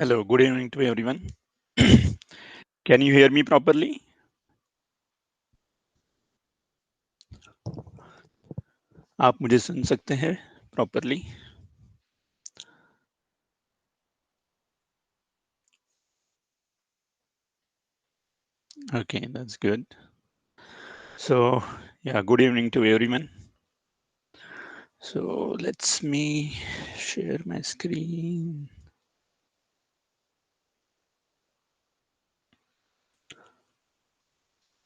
Hello, good evening to everyone. Can you hear me properly? आप मुझे सुन सकते हैं properly? Okay, that's good. So, yeah, good evening to everyone. So, let's me share my screen.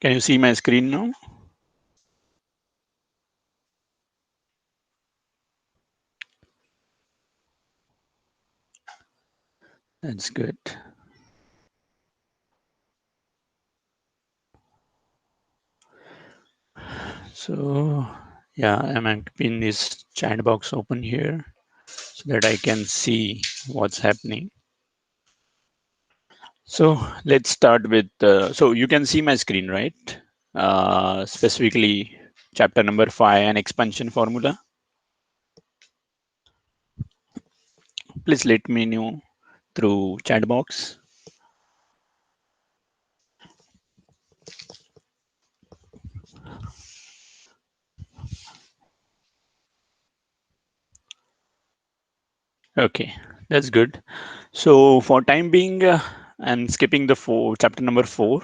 Can you see my screen now? That's good. So, yeah, I'm keeping this chat box open here so that I can see what's happening. So let's start with, so you can see my screen, right? Specifically chapter number 5 and expansion formula. Please let me know through chat box. Okay, that's good. So for time being, I'm skipping the chapter number 4,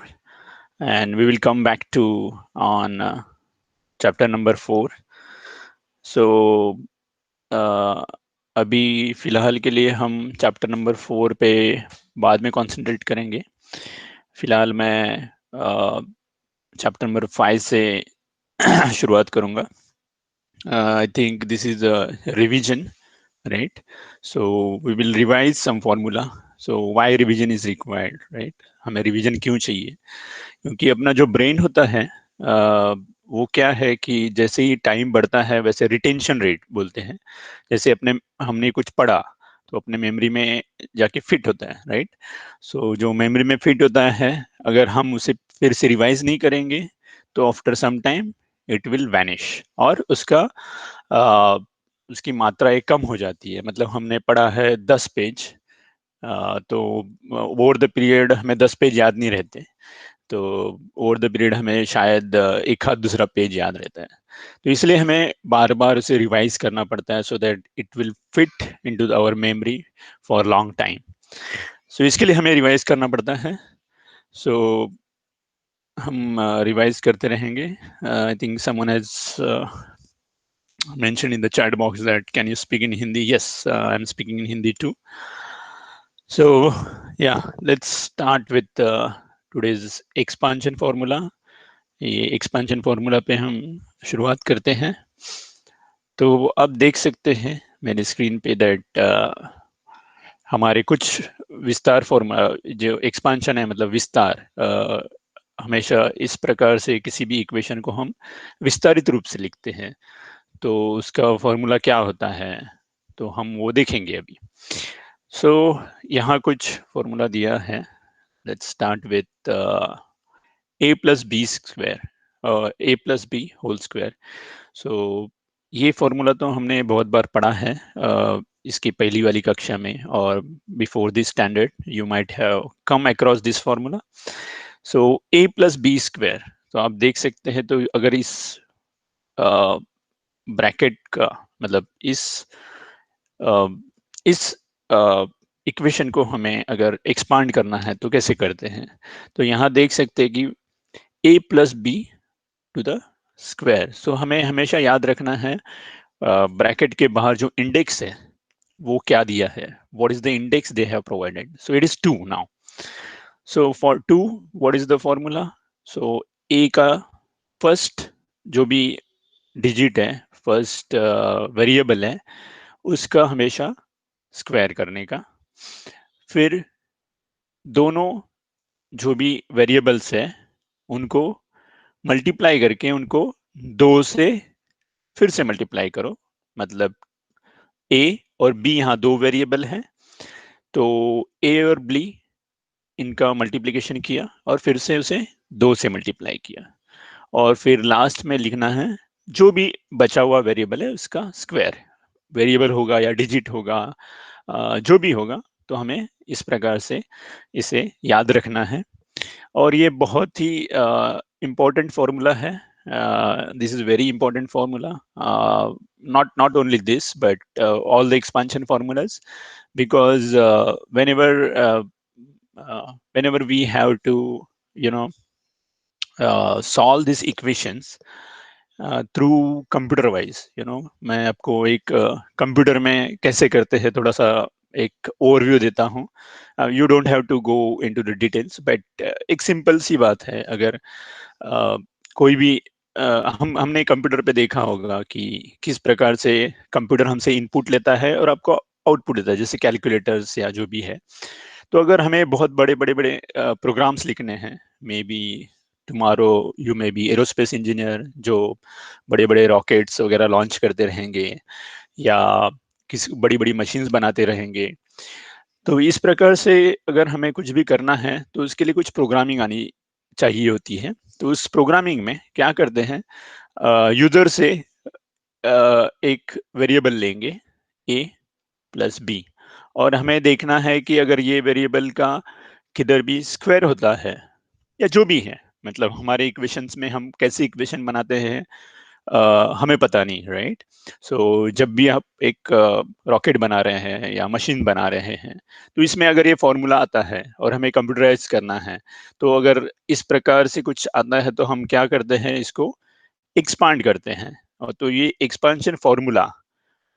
and we will come back to on chapter number 4. So अभी फिलहाल के लिए हम chapter number 4 पे बाद में concentrate करेंगे. फिलहाल मैं चैप्टर नंबर 5 से शुरुआत करूंगा. I think this is a revision, right? So we will revise some formula. So why revision is required, right? हमें revision क्यों चाहिए? क्योंकि अपना जो ब्रेन होता है वो क्या है कि जैसे ही टाइम बढ़ता है वैसे रिटेंशन रेट बोलते हैं. जैसे हमने कुछ पढ़ा तो अपने मेमोरी में जाके फिट होता है, राइट? सो जो मेमोरी में फिट होता है अगर हम उसे फिर से रिवाइज नहीं करेंगे तो after some time it will vanish और उसकी मात्रा एक कम हो जाती है. मतलब हमने पढ़ा है 10 पेज, तो ओवर द पीरियड हमें 10 पेज याद नहीं रहते. तो ओवर द पीरियड हमें शायद एक हाथ दूसरा पेज याद रहता है. तो इसलिए हमें बार बार उसे रिवाइज करना पड़ता है so that it will fit into our memory for long time. So इसके लिए हमें रिवाइज करना पड़ता है. सो हम रिवाइज करते रहेंगे. I think someone has mentioned in the chat box that can you speak in Hindi? Yes, I'm speaking in Hindi too. So yeah, let's start with today's expansion formula. ये expansion formula पे हम शुरुआत करते हैं. तो अब देख सकते हैं मेरे स्क्रीन पे दैट हमारे कुछ विस्तार फॉर्मूला जो एक्सपेंशन है मतलब विस्तार, हमेशा इस प्रकार से किसी भी इक्वेशन को हम विस्तारित रूप से लिखते हैं. तो उसका फॉर्मूला क्या होता है तो हम वो देखेंगे अभी. सो यहाँ कुछ फॉर्मूला दिया है. Let's start with a plus B square, a plus B whole square. So ये फॉर्मूला तो हमने बहुत बार पढ़ा है इसकी पहली वाली कक्षा में, और before this standard you might have come across this formula. So a plus B square, तो आप देख सकते हैं. तो अगर इस ब्रैकेट का मतलब इस इक्वेशन को हमें अगर एक्सपांड करना है तो कैसे करते हैं. तो यहाँ देख सकते हैं कि a plus B to the square. So हमें हमेशा याद रखना है ब्रैकेट के बाहर जो इंडेक्स है वो क्या दिया है. What is the index they have provided. So it is 2 now. So for 2 what is the formula. So a का फर्स्ट जो भी डिजिट है, फर्स्ट वेरिएबल है, उसका हमेशा स्क्वायर करने का. फिर दोनों जो भी वेरिएबल्स है उनको मल्टीप्लाई करके उनको 2 से फिर से मल्टीप्लाई करो. मतलब a और b यहाँ 2 वेरिएबल है तो a और b इनका मल्टीप्लिकेशन किया और फिर से उसे 2 से मल्टीप्लाई किया. और फिर लास्ट में लिखना है जो भी बचा हुआ वेरिएबल है उसका स्क्वायर. वेरिएबल होगा या डिजिट होगा, जो भी होगा तो हमें इस प्रकार से इसे याद रखना है। और ये बहुत ही इम्पोर्टेंट फॉर्मूला है. This is very important formula. Not only this, but all the expansion formulas, because whenever we have to, you know, solve these equations through computer wise, मैं आपको एक कंप्यूटर में कैसे करते हैं थोड़ा सा एक ओवरव्यू देता हूँ. You don't have to go into the details, but एक सिंपल सी बात है. अगर कोई भी हमने कंप्यूटर पे देखा होगा कि किस प्रकार से कंप्यूटर हमसे इनपुट लेता है और आपको आउटपुट देता है, जैसे कैलकुलेटर्स या जो भी है. तो अगर हमें बहुत बड़े बड़े बड़े प्रोग्राम्स लिखने हैं, may be tomorrow you may be aerospace engineer जो बड़े बड़े रॉकेट्स वगैरह लॉन्च करते रहेंगे, या किसी बड़ी बड़ी मशीन्स बनाते रहेंगे. तो इस प्रकार से अगर हमें कुछ भी करना है तो उसके लिए कुछ प्रोग्रामिंग आनी चाहिए होती है. तो उस प्रोग्रामिंग में क्या करते हैं, यूजर से एक वेरिएबल लेंगे a प्लस b, और हमें देखना है कि अगर ये वेरिएबल का किधर भी स्क्वायर होता है या जो भी है, मतलब हमारे इक्वेशंस में हम कैसे इक्वेशन बनाते हैं हमें पता नहीं, राइट. सो जब भी आप एक रॉकेट बना रहे हैं या मशीन बना रहे हैं, तो इसमें अगर ये फॉर्मूला आता है और हमें कंप्यूटराइज करना है, तो अगर इस प्रकार से कुछ आता है तो हम क्या करते हैं, इसको एक्सपांड करते हैं. और तो ये एक्सपांशन फॉर्मूला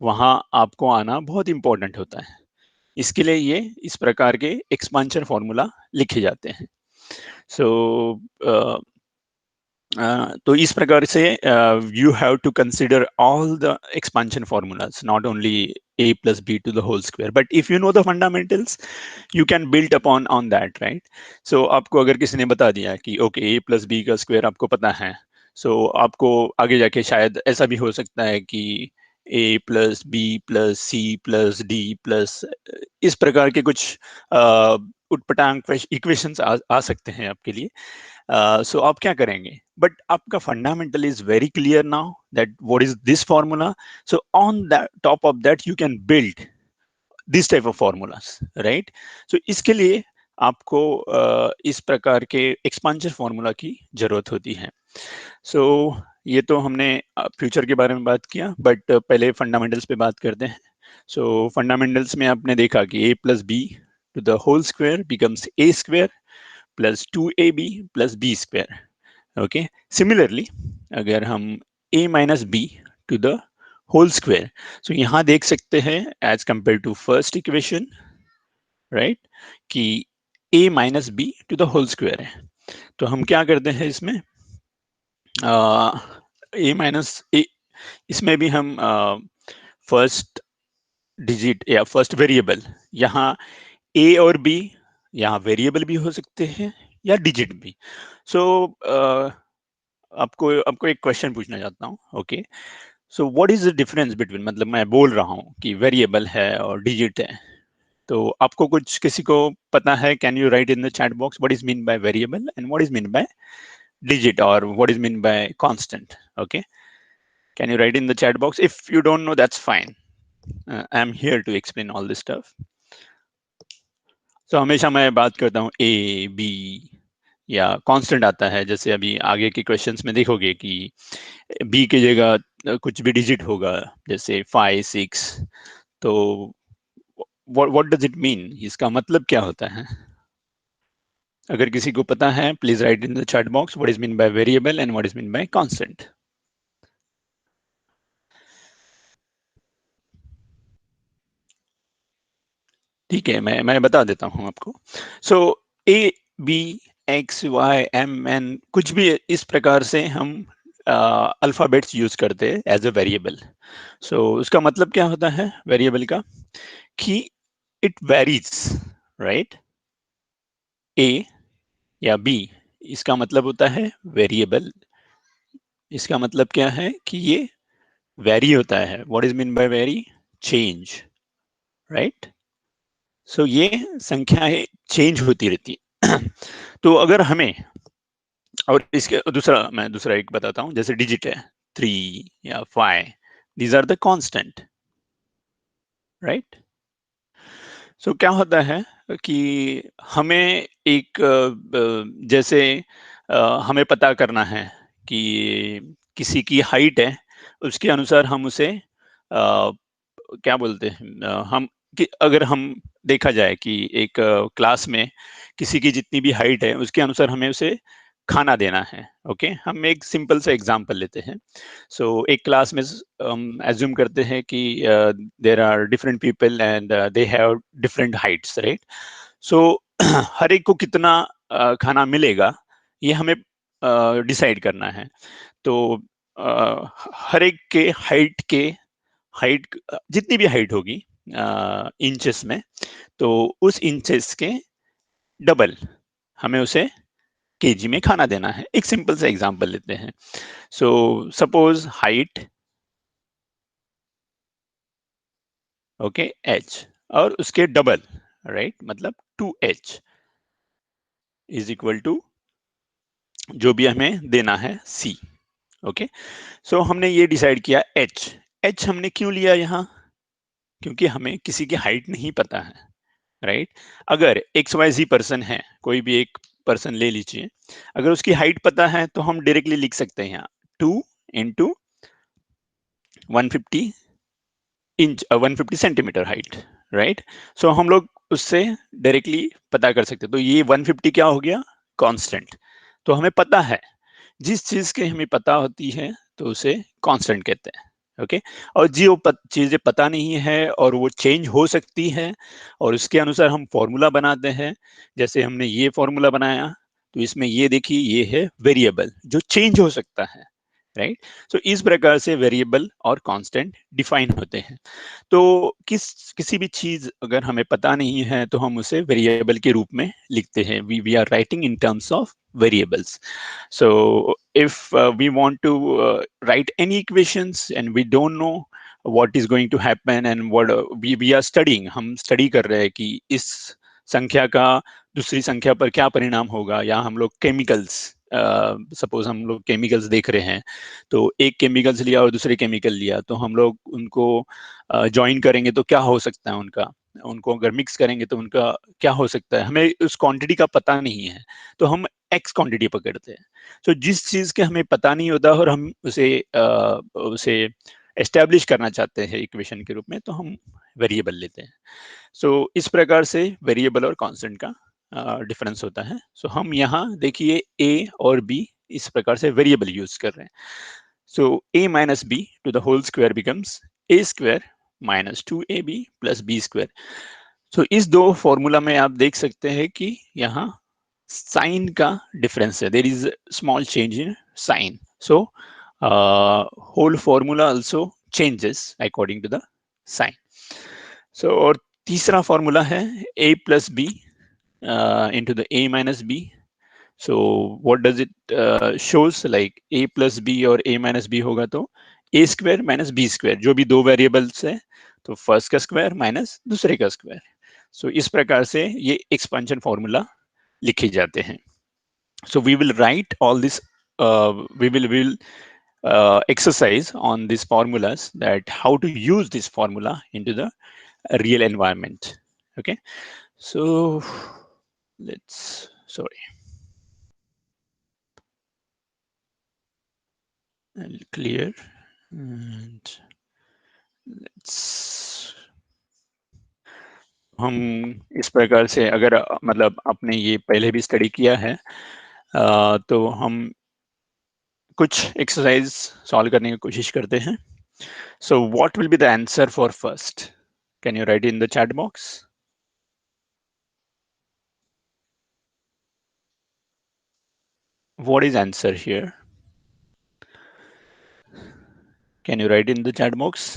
वहाँ आपको आना बहुत इंपॉर्टेंट होता है. इसके लिए ये इस प्रकार के एक्सपांशन फॉर्मूला लिखे जाते हैं. सो तो इस प्रकार से you have to consider all the expansion formulas, not only a plus b to the whole square, but if you know the fundamentals you can build upon on that, right. So आपको अगर किसी ने बता दिया कि okay a plus b का square आपको पता है, so आपको आगे जाके शायद ऐसा भी हो सकता है कि a plus b plus c plus d plus इस प्रकार के कुछ उटपटांग इक्वेशंस आ सकते हैं आपके लिए. सो आप क्या करेंगे, बट आपका fundamental is very clear now that what is this formula. So on that top of that you can build this type of formulas, right. So इसके लिए आपको इस प्रकार के एक्सपांशन फॉर्मूला की जरूरत होती है. सो ये तो हमने फ्यूचर के बारे में बात किया, बट पहले फंडामेंटल्स पे बात करते हैं. सो फंडामेंटल्स में आपने देखा कि a plus B to the whole square becomes a square plus 2ab plus b square. Okay. Similarly, अगर हम a minus b to the whole square, so यहाँ देख सकते हैं as compared to first equation, right, कि a minus b to the whole square है. तो हम क्या करते हैं इसमें, a minus a, इसमें भी हम फर्स्ट डिजिट या फर्स्ट वेरिएबल, यहाँ a और b यहाँ वेरिएबल भी हो सकते हैं या डिजिट भी. सो आपको आपको एक क्वेश्चन पूछना चाहता हूँ. Okay. So what is the difference between, मतलब मैं बोल रहा हूँ कि वेरिएबल है और डिजिट है, तो आपको कुछ किसी को पता है, can you write in the chat box what is mean by variable and what is mean bye digit, or what is mean by constant? Okay, can you write in the chat box? If you don't know, that's fine. I'm here to explain all this stuff. So हमेशा मैं बात करता हूँ a b या constant आता है, जैसे अभी आगे के क्वेश्चंस में देखोगे कि b की जगह कुछ भी डिजिट होगा, जैसे 5 6. तो व्हाट डज इट मीन, इसका मतलब क्या होता है? अगर किसी को पता है, please write in the chat box what is mean by variable and what is mean by constant. ठीक है, मैं बता देता हूँ आपको. So A B X Y M N कुछ भी इस प्रकार से हम अल्फाबेट्स यूज करते हैं एज अ वेरिएबल. सो उसका मतलब क्या होता है वेरिएबल का, कि इट वेरीज, राइट. ए या बी, इसका मतलब होता है वेरिएबल. इसका मतलब क्या है कि ये वेरी होता है. What is mean by vary? Change, right. So ये संख्याएं चेंज होती रहती है. तो अगर हमें, और इसके दूसरा एक बताता हूँ, जैसे डिजिट है 3 या 5, these are the constant, right. So क्या होता है कि हमें एक जैसे हमें पता करना है कि किसी की हाइट है, उसके अनुसार हम उसे क्या बोलते हैं, हम कि अगर हम देखा जाए कि एक क्लास में किसी की जितनी भी हाइट है उसके अनुसार हमें उसे खाना देना है। ओके, हम एक सिंपल सा एग्जांपल लेते हैं। सो एक क्लास में हम एज्यूम करते हैं कि there are different people and they have different heights, right? So हर एक को कितना खाना मिलेगा, ये हमें डिसाइड करना है। तो हर एक के हाइट जितनी भी हाइट होगी इंचेस में, तो उस इंचेस के डबल हमें उसे केजी में खाना देना है। एक सिंपल सा एग्जांपल लेते हैं। So suppose height, okay, H, और उसके डबल, राइट, मतलब 2h इज इक्वल टू जो भी हमें देना है c। ओके, सो हमने ये डिसाइड किया एच हमने क्यों लिया यहाँ? क्योंकि हमें किसी की हाइट नहीं पता है, राइट? अगर एक्स वाई जी पर्सन है, कोई भी एक पर्सन ले लीजिए, अगर उसकी हाइट पता है तो हम डायरेक्टली लिख सकते हैं यहाँ 2 × 150 इंच, 150 सेंटीमीटर हाइट, राइट? सो हम लोग उससे डायरेक्टली पता कर सकते हैं। तो ये 150 क्या हो गया? कांस्टेंट। तो हमें पता है, जिस चीज के हमें पता होती है तो उसे कांस्टेंट कहते हैं। ओके, और जो चीजें पता नहीं है और वो चेंज हो सकती है, और उसके अनुसार हम फॉर्मूला बनाते हैं। जैसे हमने ये फॉर्मूला बनाया, तो इसमें ये देखिए, ये है वेरिएबल जो चेंज हो सकता है, राइट? सो इस प्रकार से वेरिएबल और कांस्टेंट डिफाइन होते हैं। तो किसी भी चीज अगर हमें पता नहीं है तो हम उसे वेरिएबल के रूप में लिखते हैं। We are writing in terms of variables. So if we want to write any equations and we don't know what is going to happen and what we are studying, हम study कर रहे हैं कि इस संख्या का दूसरी संख्या पर क्या परिणाम होगा, या हम लोग केमिकल्स, सपोज हम लोग केमिकल्स देख रहे हैं, तो एक केमिकल्स लिया और दूसरे केमिकल लिया, तो हम लोग उनको ज्वाइन करेंगे तो क्या हो सकता है उनका, उनको अगर मिक्स करेंगे तो उनका क्या हो सकता है, हमें उस क्वांटिटी का पता नहीं है, तो हम एक्स क्वांटिटी पकड़ते हैं। तो जिस चीज के हमें पता नहीं होता और हम उसे एस्टेब्लिश करना चाहते हैं इक्वेशन के रूप में, तो हम वेरिएबल लेते हैं। सो इस प्रकार से वेरिएबल और कांस्टेंट का डिफरेंस होता है। सो हम यहाँ देखिए ए और बी इस प्रकार से वेरिएबल यूज कर रहे हैं। So a minus B to the whole square becomes a square minus 2ab plus B square. So इस दो फॉर्मूला में आप देख सकते हैं कि यहाँ साइन का डिफरेंस है, there is small change in sign. So whole formula also changes according to the sign. So और तीसरा फॉर्मूला है a plus B into the a minus B. So what does it shows, like a plus B और a minus B होगा तो a square minus B square, जो भी दो variables है तो फर्स्ट का स्क्वायर माइनस दूसरे का स्क्वायर। सो इस प्रकार से ये एक्सपेंशन फॉर्मूला लिखे जाते हैं। So we will write all this, we will exercise on these formulas, that how to use this formula into the real environment. Okay, so let's, sorry, I'll clear, and let's, हम इस प्रकार से अगर मतलब आपने ये पहले भी स्टडी किया है, तो हम कुछ एक्सरसाइज सॉल्व करने की कोशिश करते हैं। So what will be the answer for first? Can you write in the chat box? What is answer here? Can you write in the chat box?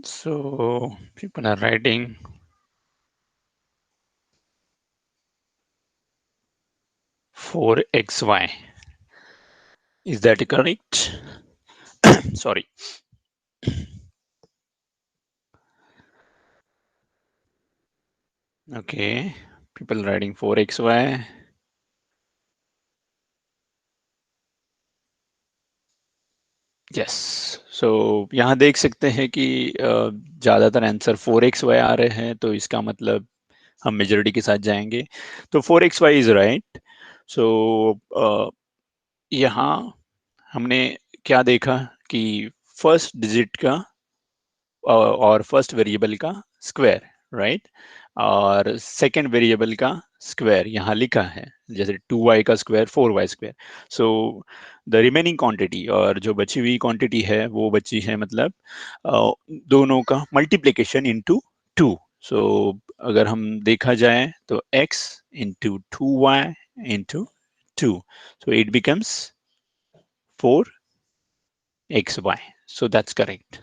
So people are writing 4xy. Is that correct? Sorry. Okay, people writing 4xy. Yes, so यहाँ देख सकते हैं कि ज़्यादातर answer 4xy आ रहे हैं, तो इसका मतलब हम मेजोरिटी के साथ जाएंगे। तो 4xy इज राइट। सो यहाँ हमने क्या देखा कि फर्स्ट डिजिट का और फर्स्ट वेरिएबल का स्क्वायर, राइट, और सेकंड वेरिएबल का स्क्वायर यहाँ लिखा है, जैसे 2y का square 4y square. So the remaining quantity, और जो बची हुई क्वांटिटी है वो बची है मतलब दोनों का मल्टीप्लिकेशन इनटू 2। सो अगर हम देखा जाए तो x into 2y into 2, so it becomes 4xy. So that's correct.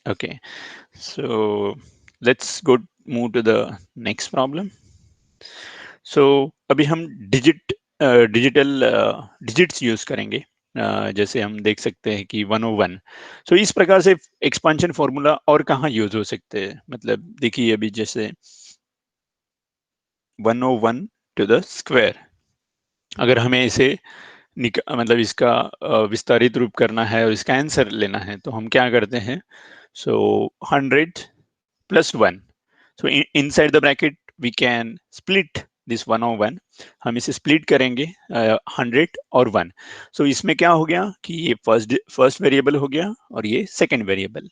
Okay, so let's go move to the next problem. So अभी हम डिजिटल डिजिट्स यूज करेंगे। जैसे हम देख सकते हैं कि 101। सो इस प्रकार से एक्सपांशन फॉर्मूला और कहाँ यूज हो सकते हैं, मतलब देखिए अभी जैसे 101 टू द स्क्वायर, अगर हमें इसे मतलब इसका विस्तारित रूप करना है और इसका आंसर लेना है, तो हम क्या करते हैं? सो 100 plus 1. So inside the bracket we can split this 101. हम इसे split करेंगे 100 और 1। so इसमें क्या हो गया कि ये फर्स्ट वेरिएबल हो गया और ये सेकंड वेरिएबल,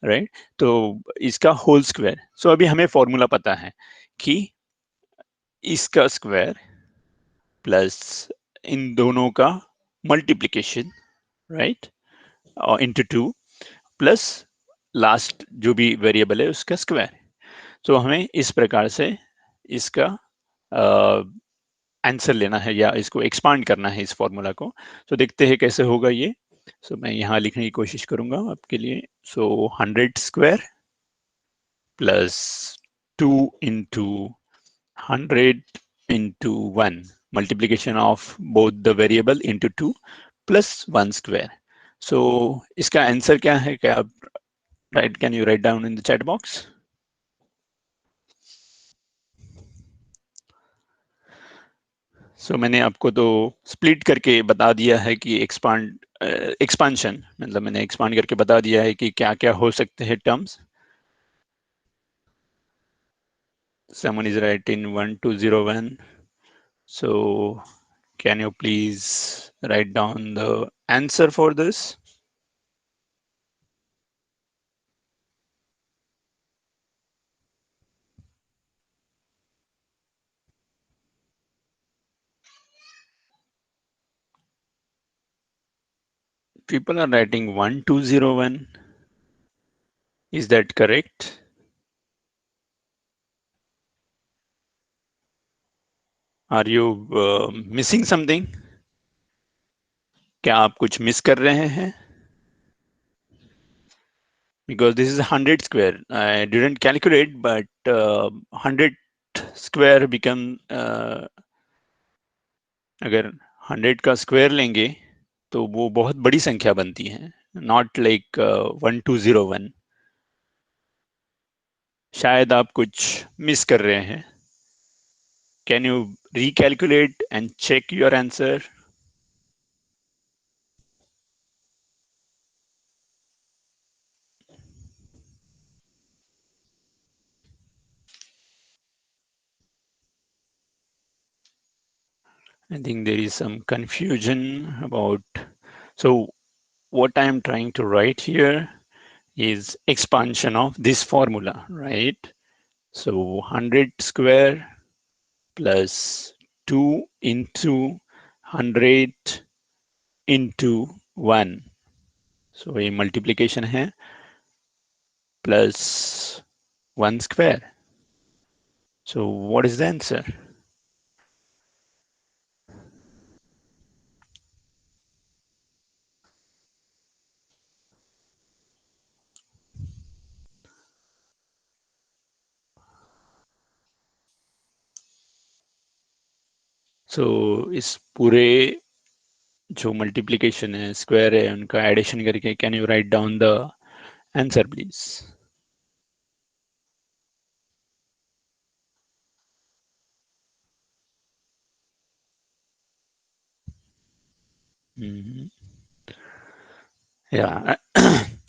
राइट। तो इसका होल स्क्वायर। सो अभी हमें फॉर्मूला पता है कि इसका स्क्वायर प्लस इन दोनों का multiplication, right, into 2 plus last जो भी वेरिएबल है उसका स्क्वायर। तो हमें इस प्रकार से इसका आंसर लेना है या इसको एक्सपांड करना है इस फॉर्मूला को। तो देखते हैं कैसे होगा ये। सो मैं यहाँ लिखने की कोशिश करूंगा आपके लिए। So 100 square plus 2 into 100 into 1, multiplication of both the variable into 2 plus 1 square. So इसका आंसर क्या है, क्या आप write, can you write down in the chat box? मैंने आपको तो स्प्लिट करके बता दिया है कि एक्सपांशन मतलब मैंने एक्सपांड करके बता दिया है कि क्या क्या हो सकते हैं terms. Someone is right in 1201. So can you please write down the answer for this? People are writing 1201. Is that correct? Are you missing something? क्या आप कुछ मिस कर रहे हैं? Because this is 100 square. I didn't calculate, but 100 square become अगर 100 का square लेंगे तो वो बहुत बड़ी संख्या बनती है, नॉट लाइक 1201। शायद आप कुछ मिस कर रहे हैं। Can you recalculate and check your answer? I think there is some confusion about. So what I am trying to write here is expansion of this formula, right? So 100 square plus 2 into 100 into 1. So ये multiplication है plus 1 square. So what is the answer? So इस पूरे जो multiplication है, square है, उनका addition करके can you write down the answer please? Yeah,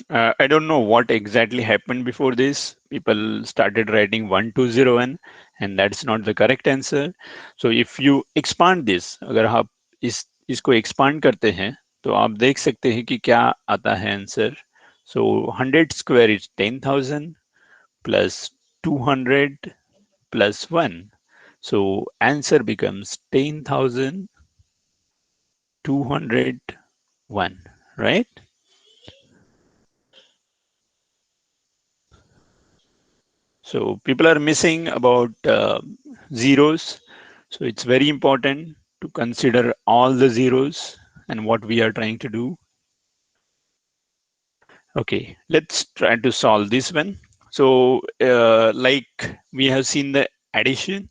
I don't know what exactly happened before this. People started writing 1201, and that's not the correct answer. So if you expand this, अगर आप इसको expand करते हैं, तो आप देख सकते हैं कि क्या आता है answer. So 100 square is 10,000 plus 200 plus 1. So answer becomes 10,201, right? So people are missing about zeros. So it's very important to consider all the zeros and what we are trying to do. Okay, let's try to solve this one. So like we have seen the addition.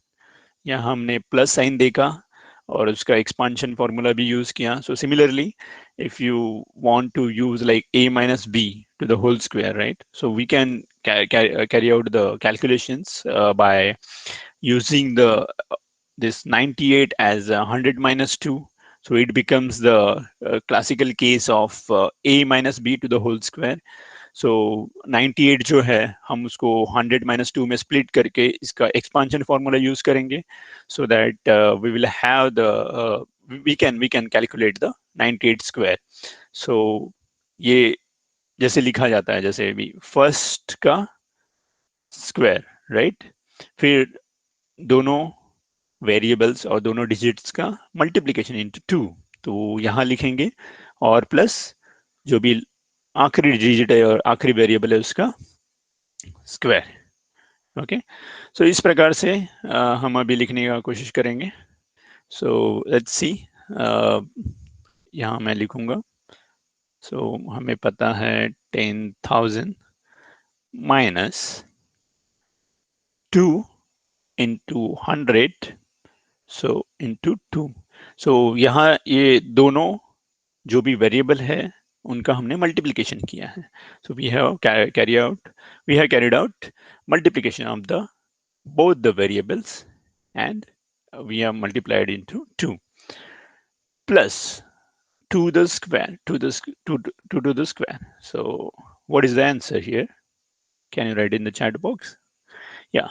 यहाँ हमने plus sign देखा और उसका expansion formula भी use किया. So similarly if you want to use like a minus b to the whole square, right? So we can carry out the calculations by using this 98 as 100 minus 2. So it becomes the classical case of a minus b to the whole square. सो 98 जो है हम उसको 100 minus 2 में split करके इसका expansion formula use करेंगे, so that we will have the we can calculate the 98 square. So ये जैसे लिखा जाता है, जैसे भी फर्स्ट का स्क्वायर, राइट? फिर दोनों वेरिएबल्स और दोनों डिजिट्स का मल्टीप्लीकेशन इनटू 2, तो यहाँ लिखेंगे, और प्लस जो भी आखिरी डिजिट है और आखिरी वेरिएबल है उसका स्क्वायर. ओके, सो इस प्रकार से हम अभी लिखने का कोशिश करेंगे. सो लेट्स सी, यहाँ मैं लिखूंगा. सो हमें पता है 10,000 माइनस 2 इंटू 100, सो इंटू 2. सो यहाँ ये दोनों जो भी वेरिएबल है उनका हमने मल्टीप्लिकेशन किया है. So we have carried out multiplication of the both the variables, and we have multiplied into 2 plus 2 the square, 2 to the square. So what is the answer here? Can you write in the chat box? Yeah,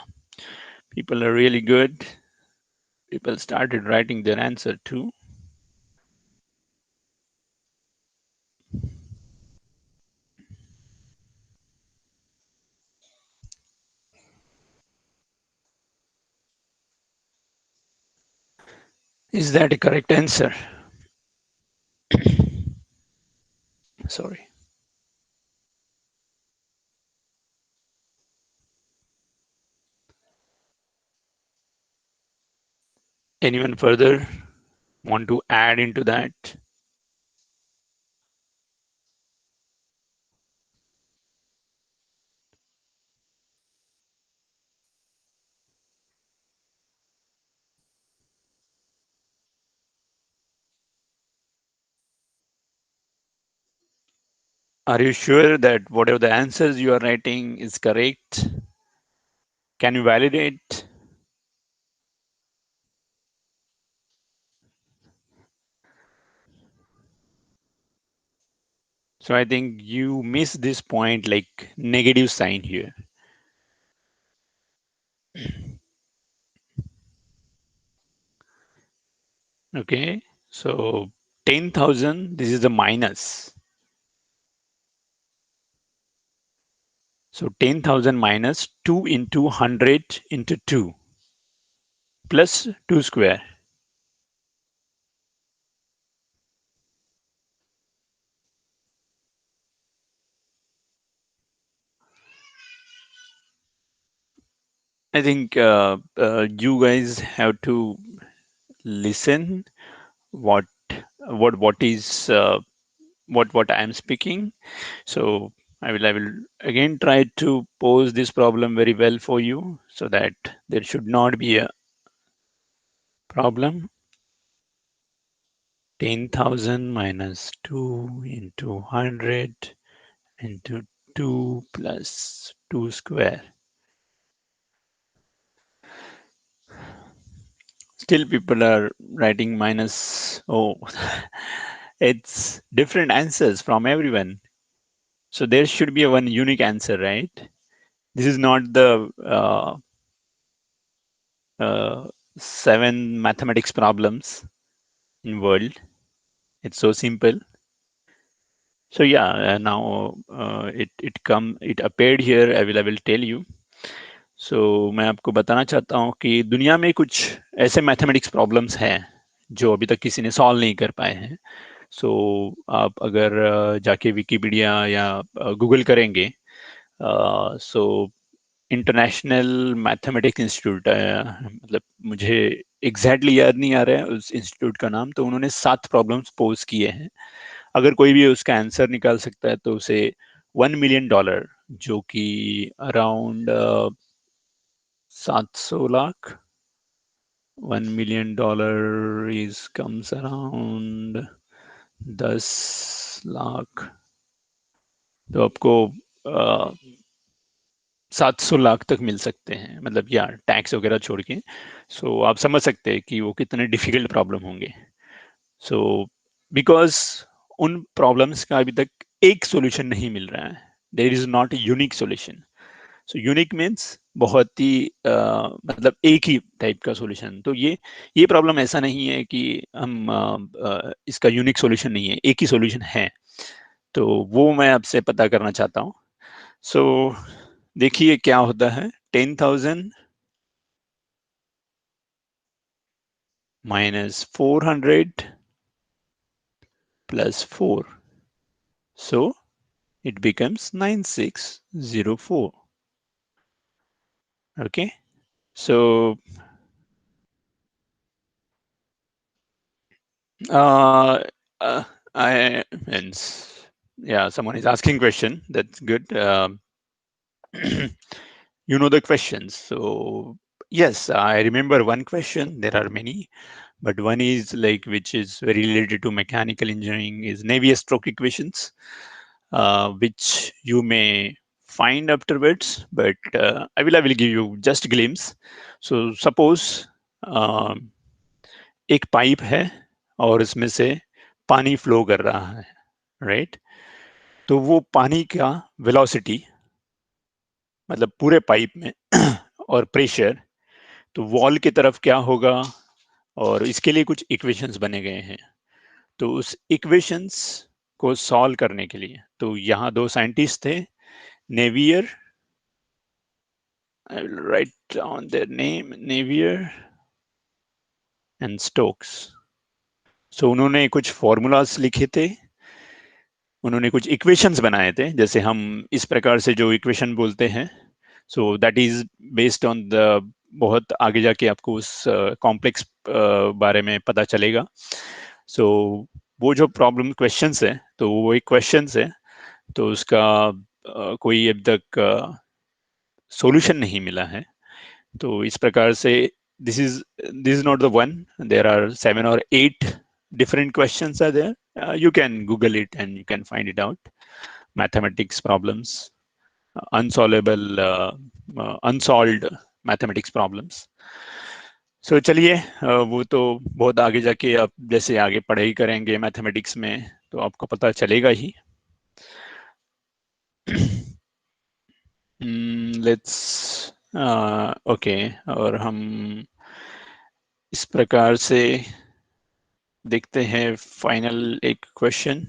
people are really good. People started writing their answer too. Is that a correct answer? Sorry. Anyone further want to add into that? Are you sure that whatever the answers you are writing is correct? Can you validate? So I think you miss this point, like negative sign here. Okay, so 10,000, this is the minus. So 10,000 minus 2 into 100 into 2 plus 2 square. I think you guys have to listen what is what I am speaking. So I will again try to pose this problem very well for you so that there should not be a problem. 10,000 minus 2 into 100 into 2 plus 2 square. Still people are writing minus. Oh, it's different answers from everyone. So there should be a one unique answer, right? This is not the uh, 7 mathematics problems in world. It's so simple. So yeah, now it appeared here. I will tell you. So मैं आपको बताना चाहता हूँ कि दुनिया में कुछ ऐसे मैथमेटिक्स प्रॉब्लम्स हैं जो अभी तक किसी ने सॉल्व नहीं कर पाए हैं. सो आप अगर जाके विकिपीडिया या गूगल करेंगे, सो इंटरनेशनल मैथमेटिक्स इंस्टीट्यूट, मतलब मुझे एग्जैक्टली याद नहीं आ रहा है उस इंस्टीट्यूट का नाम, तो उन्होंने 7 प्रॉब्लम्स पोज किए हैं. अगर कोई भी उसका आंसर निकाल सकता है तो उसे $1 million, जो कि around 700 lakh, $1 million is comes around 10 lakh, तो आपको 700 लाख तक मिल सकते हैं, मतलब या टैक्स वगैरह छोड़ के. सो आप समझ सकते हैं कि वो कितने डिफिकल्ट प्रॉब्लम होंगे. सो बिकॉज उन प्रॉब्लम्स का अभी तक एक सॉल्यूशन नहीं मिल रहा है. There is not unique solution. So unique means बहुत ही मतलब एक ही टाइप का सॉल्यूशन. तो ये प्रॉब्लम ऐसा नहीं है कि हम इसका यूनिक सॉल्यूशन नहीं है, एक ही सॉल्यूशन है. तो वो मैं आपसे पता करना चाहता हूँ. सो देखिए क्या होता है. 10,000 minus 400 plus 4. So it becomes 9604. Okay. So uh, uh, I means, yeah, someone is asking question. That's good. You know the questions. So yes, I remember one question. There are many, but one is like which is very related to mechanical engineering is Navier-Stokes equations, which you may find afterwards, but I will give you just a glimpse. So suppose एक pipe है और इसमें से पानी flow कर रहा है, right? तो वो पानी का वेलोसिटी, मतलब पूरे पाइप में और प्रेशर, तो वॉल की तरफ क्या होगा, और इसके लिए कुछ इक्वेशंस बने गए हैं. तो उस इक्वेशंस को सॉल्व करने के लिए, तो यहाँ 2 साइंटिस्ट थे, Navier, I will write down their name, Navier and Stokes. So उन्होंने कुछ फॉर्मूलाज लिखे थे, उन्होंने कुछ इक्वेशंस बनाए थे, जैसे हम इस प्रकार से जो इक्वेशन बोलते हैं. So that is based on the, बहुत आगे जाके आपको उस कॉम्प्लेक्स बारे में पता चलेगा. सो वो जो प्रॉब्लम क्वेश्चंस है, तो वो एक क्वेश्चंस है, तो उसका कोई अब तक सॉल्यूशन नहीं मिला है. तो इस प्रकार से this is not the one. There are 7 or 8 different questions are there. You can Google it and you can find it out. Mathematics problems, unsolved mathematics problems. So चलिए, वो तो बहुत आगे जाके आप जैसे आगे पढ़ाई करेंगे मैथमेटिक्स में तो आपको पता चलेगा ही. लेट्स ओके, और हम इस प्रकार से देखते हैं फाइनल एक question.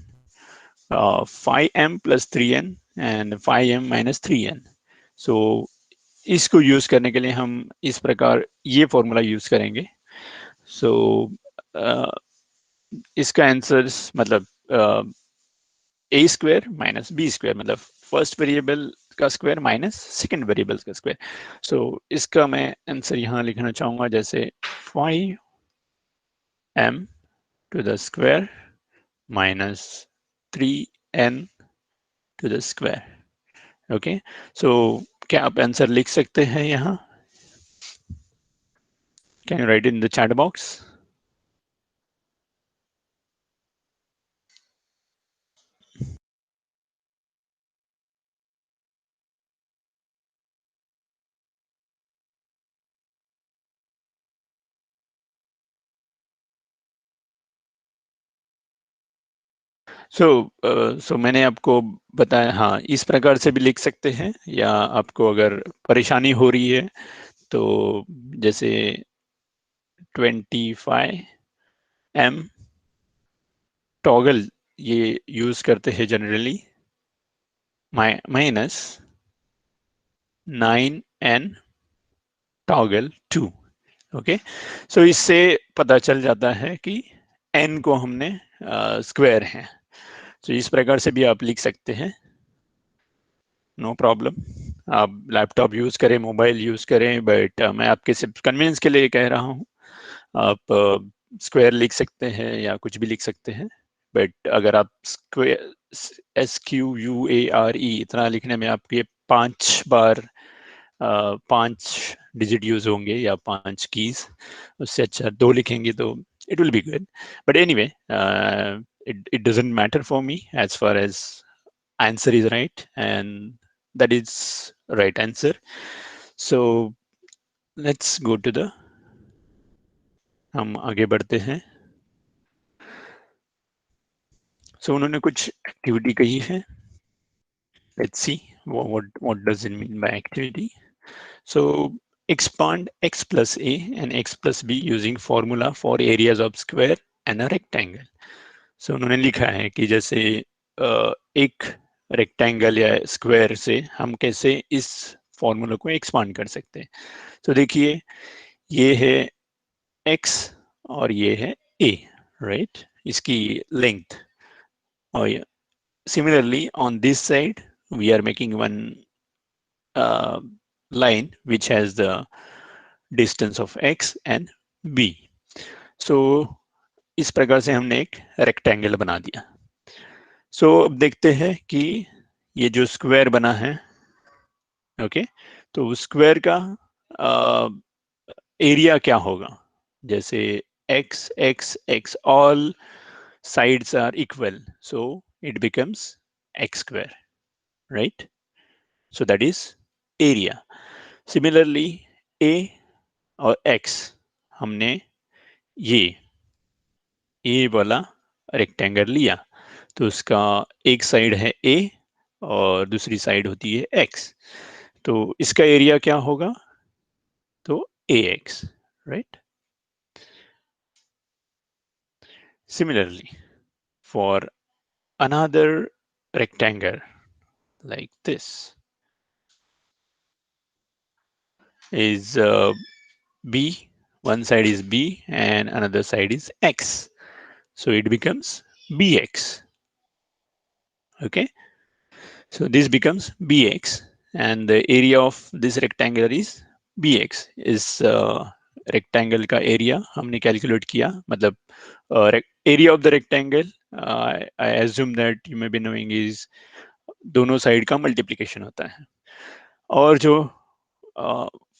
5m plus 3n and 5m minus 3n. सो इसको यूज करने के लिए हम इस प्रकार ये फॉर्मूला यूज करेंगे. सो इसका आंसर मतलब ए स्क्वायर माइनस बी स्क्वायर, मतलब फर्स्ट वेरिएबल का स्क्वायर माइनस सेकेंड वेरिएबल का स्क्वायर. सो इसका मैं आंसर यहाँ लिखना चाहूंगा जैसे 5m to the square minus 3n to the square. Okay. So क्या आप आंसर लिख सकते हैं यहाँ? Can you write in the chat box? So मैंने आपको बताया, हाँ इस प्रकार से भी लिख सकते हैं, या आपको अगर परेशानी हो रही है तो जैसे 25m टॉगल ये यूज करते हैं जनरली, माइनस 9n टॉगल 2। ओके, सो इससे पता चल जाता है कि n को हमने स्क्वायर है। तो इस प्रकार से भी आप लिख सकते हैं, नो प्रॉब्लम। आप लैपटॉप यूज करें, मोबाइल यूज करें, बट मैं आपके सिर्फ कन्वीनियंस के लिए कह रहा हूँ। आप स्क्वायर लिख सकते हैं या कुछ भी लिख सकते हैं, बट अगर आप स्क्वायर SQUARE इतना लिखने में आपके 5 बार 5 डिजिट यूज होंगे या 5 कीज, उससे अच्छा 2 लिखेंगे तो it will be good. But anyway, it doesn't matter for me as far as answer is right, and that is right answer. So let's go to the, हम आगे बढ़ते हैं। So उन्होंने कुछ एक्टिविटी कही है, let's see what does it mean by activity. So expand x plus a and x plus b using formula for areas of square and a rectangle. So उन्होंने लिखा है कि जैसे एक रेक्टेंगल या स्क्वायर से हम कैसे इस फॉर्मूला को एक्सपांड कर सकते हैं। तो देखिए, ये है x और ये है a, राइट, इसकी लेंथ। और similarly on this side we are making one line which has the distance of x and b. So इस प्रकार से हमने एक रेक्टेंगल बना दिया। सो अब देखते हैं कि ये जो स्क्वायर बना है, ओके, तो स्क्वायर का एरिया क्या होगा। जैसे x x x all sides are equal, so it becomes x square, right? So that is area. Similarly a और x, हमने ये वाला रेक्टेंगल लिया, तो उसका एक साइड है a और दूसरी साइड होती है x, तो इसका एरिया क्या होगा, तो ax, right? Similarly for another rectangle like this is b, one side is b and another side is x, so it becomes bx. Okay, so this becomes bx, and the area of this rectangle is bx. इस rectangle का area हमने calculate किया, मतलब area of the rectangle, I assume that you may be knowing, is दोनों side का multiplication होता है। और जो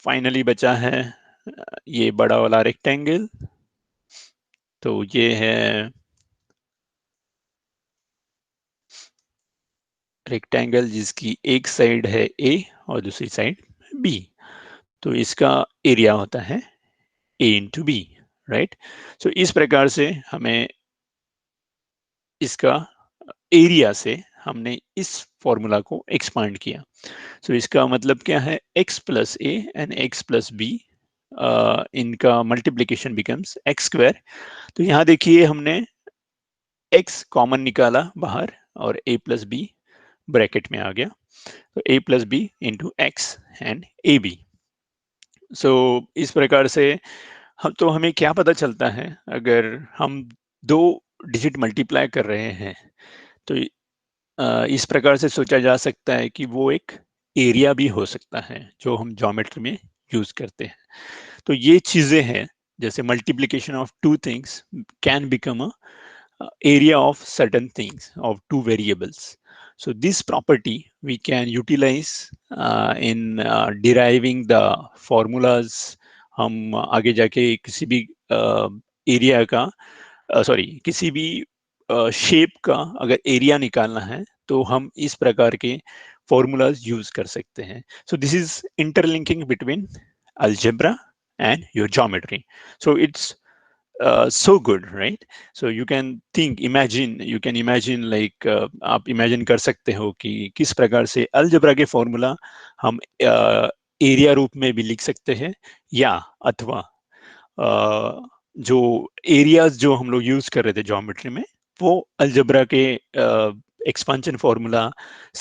फाइनली बचा है ये बड़ा वाला रेक्टेंगल, तो ये है रेक्टेंगल जिसकी एक साइड है a और दूसरी साइड b, तो इसका एरिया होता है a इंटू बी, राइट। सो इस प्रकार से हमें इसका एरिया से हमने इस फॉर्मूला को एक्सपांड किया। सो इसका मतलब क्या है, x plus a and x plus b, इनका मल्टीप्लीकेशन बिकम्स एक्स स्क्वायर। तो यहाँ देखिए हमने x कॉमन निकाला बाहर और a प्लस बी ब्रैकेट में आ गया, तो a plus B into X and A B. So इस प्रकार से हम, तो हमें क्या पता चलता है, अगर हम 2 डिजिट मल्टीप्लाई कर रहे हैं तो इस प्रकार से सोचा जा सकता है कि वो एक एरिया भी हो सकता है जो हम ज्योमेट्री में यूज करते हैं। तो ये चीजें हैं, जैसे multiplication of 2 things can become a area of certain things of 2 variables. So this property we can utilize in deriving the formulas. हम आगे जाके किसी भी एरिया का, सॉरी किसी भी शेप का अगर एरिया निकालना है तो हम इस प्रकार के फॉर्मूलाज यूज कर सकते हैं। सो this is interlinking between algebra and your geometry. So it's so good, right? So you can think, imagine, you can imagine like आप imagine कर सकते हो कि किस प्रकार से अलजेब्रा के फॉर्मूला हम एरिया रूप में भी लिख सकते हैं, या अथवा जो एरियाज जो हम लोग यूज कर रहे थे ज्योमेट्री में, वो अलजेब्रा के एक्सपांशन फॉर्मूला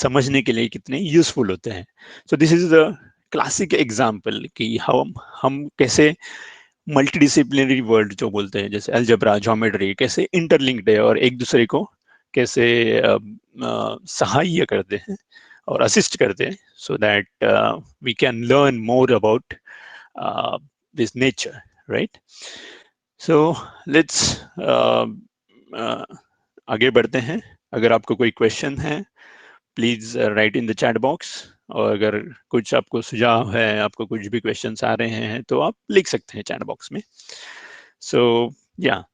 समझने के लिए कितने यूजफुल होते हैं. सो this is the classic example कि हम कैसे मल्टीडिसिप्लिनरी वर्ल्ड जो बोलते हैं, जैसे अलजेब्रा, ज्योमेट्री, कैसे इंटरलिंक्ड है और एक दूसरे को कैसे सहाय करते हैं और असिस्ट करते हैं, so that we can learn more about this nature, right? So let's आगे बढ़ते हैं. अगर आपको कोई क्वेश्चन है, please write in the chat box. और अगर कुछ आपको सुझाव है, आपको कुछ भी क्वेश्चंस आ रहे हैं, तो आप लिख सकते हैं चैट बॉक्स में. सो या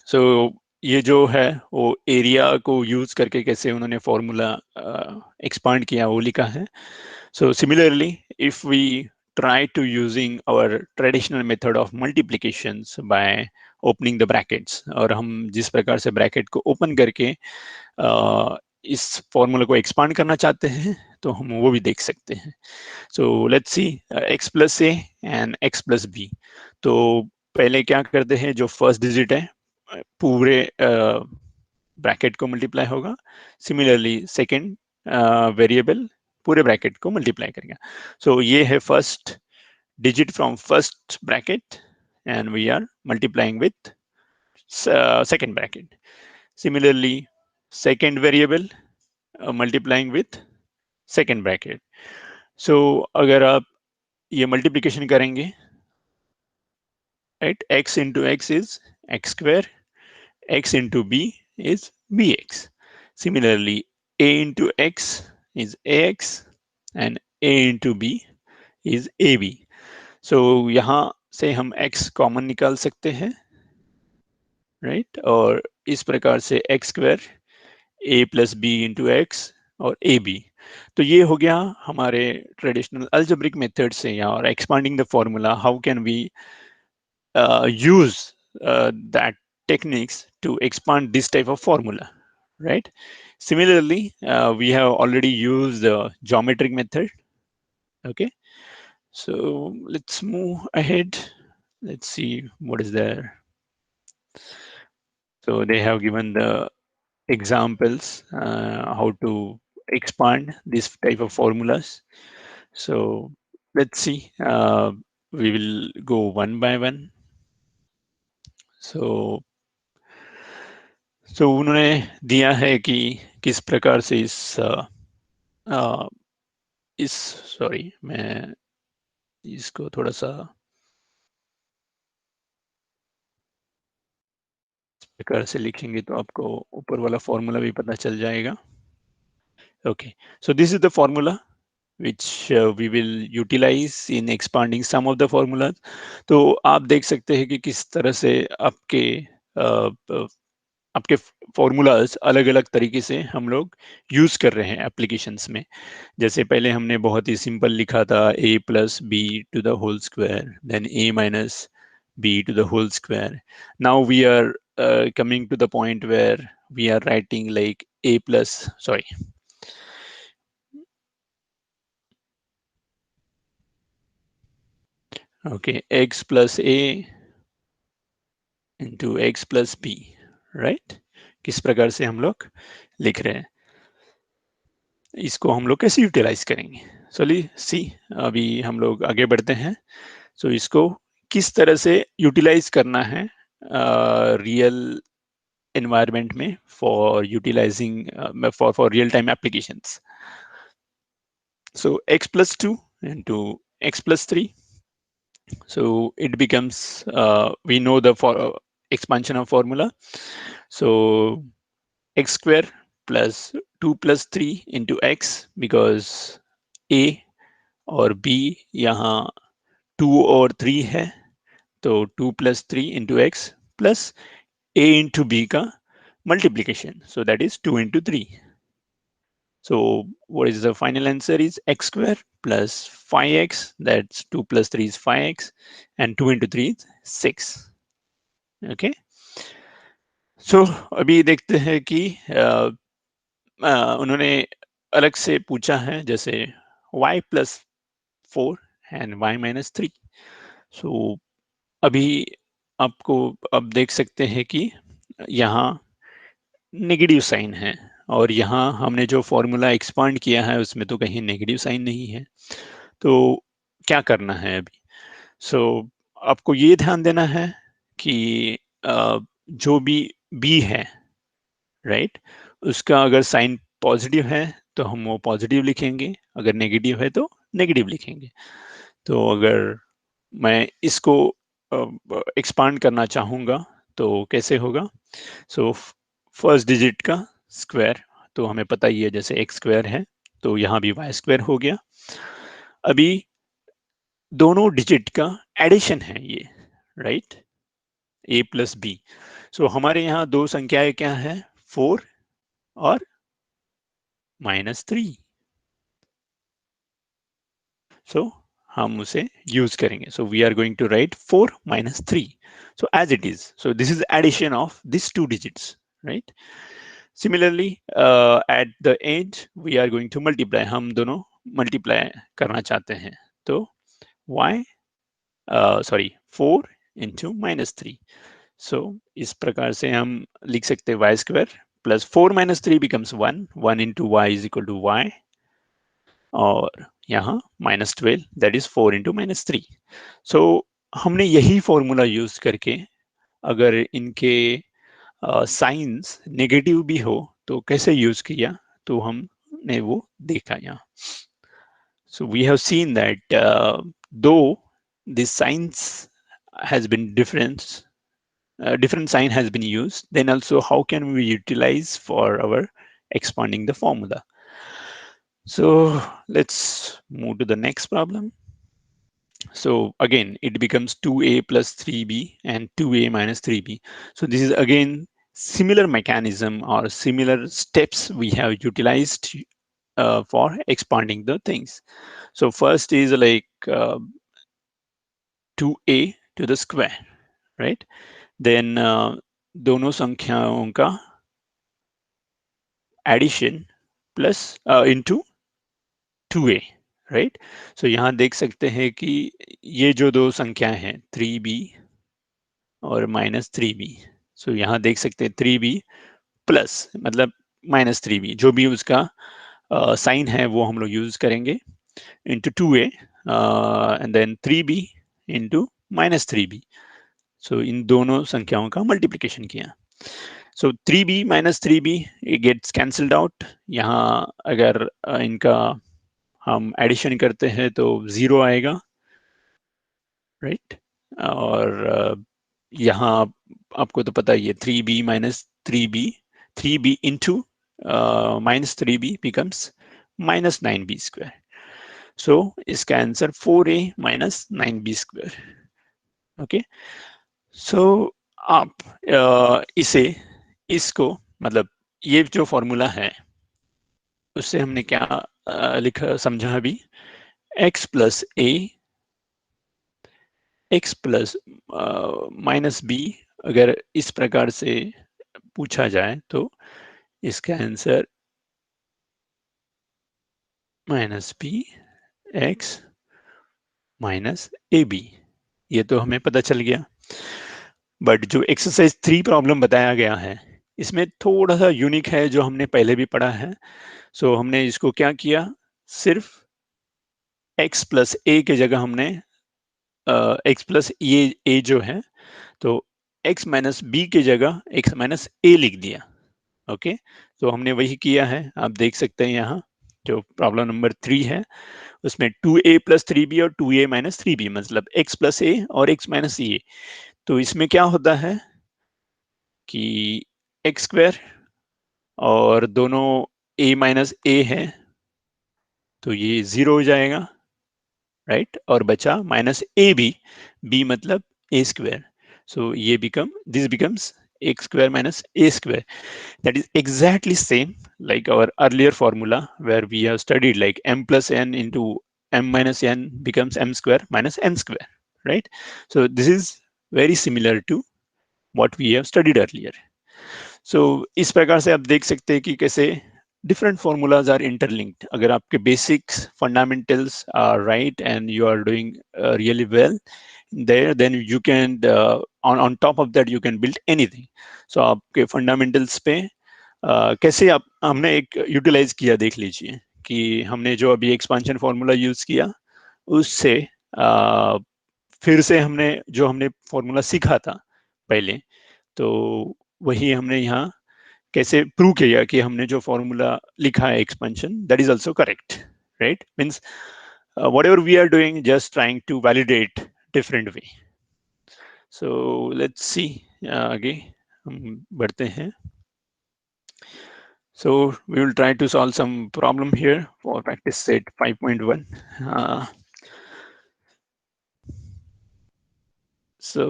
सो ये जो है वो एरिया को यूज करके कैसे उन्होंने फॉर्मूला एक्सपांड किया वो लिखा है. So similarly, if we try to using our traditional method of multiplications by opening the brackets, और हम जिस प्रकार से ब्रैकेट को ओपन करके इस फॉर्मूला को एक्सपांड करना चाहते हैं, तो हम वो भी देख सकते हैं. So let's see x plus a and x plus b. तो पहले क्या करते हैं, जो फर्स्ट डिजिट है पूरे ब्रैकेट को मल्टीप्लाई होगा. सिमिलरली सेकेंड वेरिएबल पूरे ब्रैकेट को मल्टीप्लाई करेगा. सो ये है first digit from first bracket, and we are multiplying with second bracket. Similarly, second variable multiplying with second bracket. So अगर आप ये multiplication करेंगे, right, x into x is x square, x into b is bx. Similarly, a into x is ax, and a into b is ab. So यहाँ से हम x common निकाल सकते हैं, राइट? और इस प्रकार से एक्स स्क्वायर ए प्लस बी इंटू एक्स और ए बी. तो ये हो गया हमारे ट्रेडिशनल अलजेब्रिक मेथड से, या और expanding the formula, how can we use that techniques to expand this type of formula, right? Similarly, we have already used the geometric method. Okay, so let's move ahead. Let's see what is there. So they have given the examples how to expand this type of formulas. So let's see. We will go one by one. So उन्होंने दिया है कि किस प्रकार से इस sorry, मैं इसको थोड़ा सा इस प्रकार से लिखेंगे तो आपको ऊपर वाला फॉर्मूला भी पता चल जाएगा. Okay, so this is the formula which we will utilize in expanding some of the formulas. तो आप देख सकते हैं कि किस तरह से आपके फॉर्मूलाज अलग अलग तरीके से हम लोग यूज कर रहे हैं एप्लीकेशंस में. जैसे पहले हमने बहुत ही सिंपल लिखा था a plus B to the whole square, then a minus b to the whole square. Now we are coming to the point where we are writing like a plus, sorry, okay, x plus a into x plus b, right? किस प्रकार से हम लोग लिख रहे हैं, इसको हम लोग कैसे यूटिलाइज करेंगे. चलिए सी, अभी हम लोग आगे बढ़ते हैं. सो इसको किस तरह से यूटिलाइज करना है रियल environment में for utilizing for real time applications. So x plus 2 into x plus 3. So it becomes we know the expansion of formula. So x square plus 2 plus 3 into x, because a और b यहाँ 2 और 3 है, तो 2 plus 3 into x plus a into b का multiplication, so that is 2 into 3. So what is the final answer is x square plus 5x, that's 2 plus 3 is 5x, and 2 into 3 is 6. Okay, सो अभी देखते हैं कि उन्होंने अलग से पूछा है, जैसे y+4 एंड y-3। सो अभी आपको अब देख सकते हैं कि यहाँ नेगेटिव साइन है, और यहाँ हमने जो फॉर्मूला एक्सपांड किया है उसमें तो कहीं नेगेटिव साइन नहीं है। तो क्या करना है अभी? सो आपको ये ध्यान देना है कि जो भी b है, राइट, उसका अगर साइन पॉजिटिव है तो हम वो पॉजिटिव लिखेंगे, अगर नेगेटिव है तो नेगेटिव लिखेंगे। तो अगर मैं इसको एक्सपांड करना चाहूँगा तो कैसे होगा? सो फर्स्ट डिजिट का स्क्वायर तो हमें पता ही है, जैसे x स्क्वायर है तो यहाँ भी y स्क्वायर हो गया। अभी दोनों डिजिट का एडिशन है ये, राइट, a+b। सो हमारे यहाँ दो संख्याएं क्या है, 4 और -3। सो हम उसे यूज करेंगे। So we are going to write 4 - 3, so as it is. So this is addition of this two digits, right. Similarly, at the end we are going to multiply, हम दोनों मल्टीप्लाई करना चाहते हैं, तो y सॉरी 4 इंटू -3। सो इस प्रकार से हम लिख सकते हैं y square plus 4 - 3 becomes 1, 1 into y is equal to y, और यहाँ -12 दैट इज 4 इंटू -3। सो हमने यही फॉर्मूला यूज करके अगर इनके साइंस नेगेटिव भी हो तो कैसे यूज किया, तो हमने वो देखा यहाँ। So we have seen that though the signs has been different, different sign has been used, then also how can we utilize for our expanding the formula? So let's move to the next problem. So again, it becomes 2a plus 3b and 2a minus 3b. So this is again similar mechanism or similar steps we have utilized for expanding the things. So first is like 2a to the square, right? Then दोनों संख्याओं का addition plus into 2a, राइट। So यहाँ देख सकते हैं कि ये जो दो संख्याएं हैं 3b और -3b, सो यहाँ देख सकते हैं 3b प्लस मतलब -3b, जो भी उसका साइन है वो हम लोग यूज करेंगे, into 2a and then 3b into -3b। So इन दोनों संख्याओं का मल्टीप्लिकेशन किया। सो 3b - 3b it gets cancelled out। यहाँ अगर इनका हम एडिशन करते हैं तो 0 आएगा, राइट। और यहाँ आपको तो पता ही है 3b - 3b, 3b into -3b becomes -9b square. So इसका answer 4a - 9b square. Okay, सो आप इसे इसको मतलब ये जो फॉर्मूला है उससे हमने क्या लिखा समझा अभी, x प्लस ए x प्लस -b अगर इस प्रकार से पूछा जाए तो इसका आंसर -b x -ab, ये तो हमें पता चल गया। बट जो एक्सरसाइज 3 प्रॉब्लम बताया गया है इसमें थोड़ा सा यूनिक है, जो हमने पहले भी पढ़ा है। सो हमने इसको क्या किया, सिर्फ x प्लस ए के जगह हमने x प्लस ये a जो है तो x माइनस बी की जगह x माइनस ए लिख दिया। ओके, तो हमने वही किया है, आप देख सकते हैं यहाँ जो प्रॉब्लम नंबर 3 है उसमें 2a प्लस 3b और 2a माइनस 3b मतलब x प्लस ए और x माइनस ए। तो इसमें क्या होता है कि x स्क्वायर और दोनों a माइनस ए है तो ये 0 हो जाएगा, राइट, और बचा माइनस ए बी, बी मतलब ए स्क्वायर। सो ये this becomes x square minus a square. That is exactly same like our earlier formula where we have studied like m plus n into m minus n becomes m square minus n square, right? So this is very similar to what we have studied earlier. So इस प्रकार से आप देख सकते हैं कि कैसे different formulas are interlinked. अगर आपके basics fundamentals are right and you are doing really well there, then you can on top of that you can build anything. So आपके fundamentals पे कैसे आप हमने एक यूटिलाइज किया देख लीजिए कि हमने जो अभी एक्सपांशन फॉर्मूला यूज किया उससे फिर से हमने फॉर्मूला सीखा था पहले, तो वही हमने यहाँ कैसे प्रूव किया कि हमने जो फॉर्मूला लिखा है expansion that is also correct, right? Means whatever we are doing just trying to validate different way. So let's see, आगे हम बढ़ते हैं. So we will try to solve some problem here for practice set 5.1. So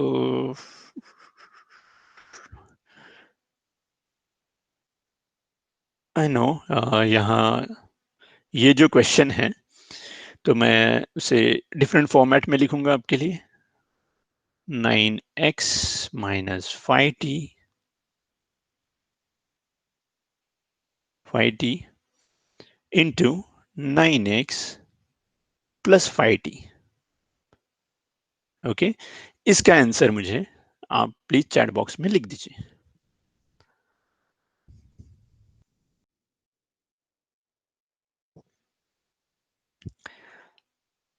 I know यहाँ ये जो question है तो मैं उसे डिफरेंट फॉर्मेट में लिखूंगा आपके लिए. 9x minus 5t into 9x plus 5t. Okay, इसका आंसर मुझे आप प्लीज चैट बॉक्स में लिख दीजिए.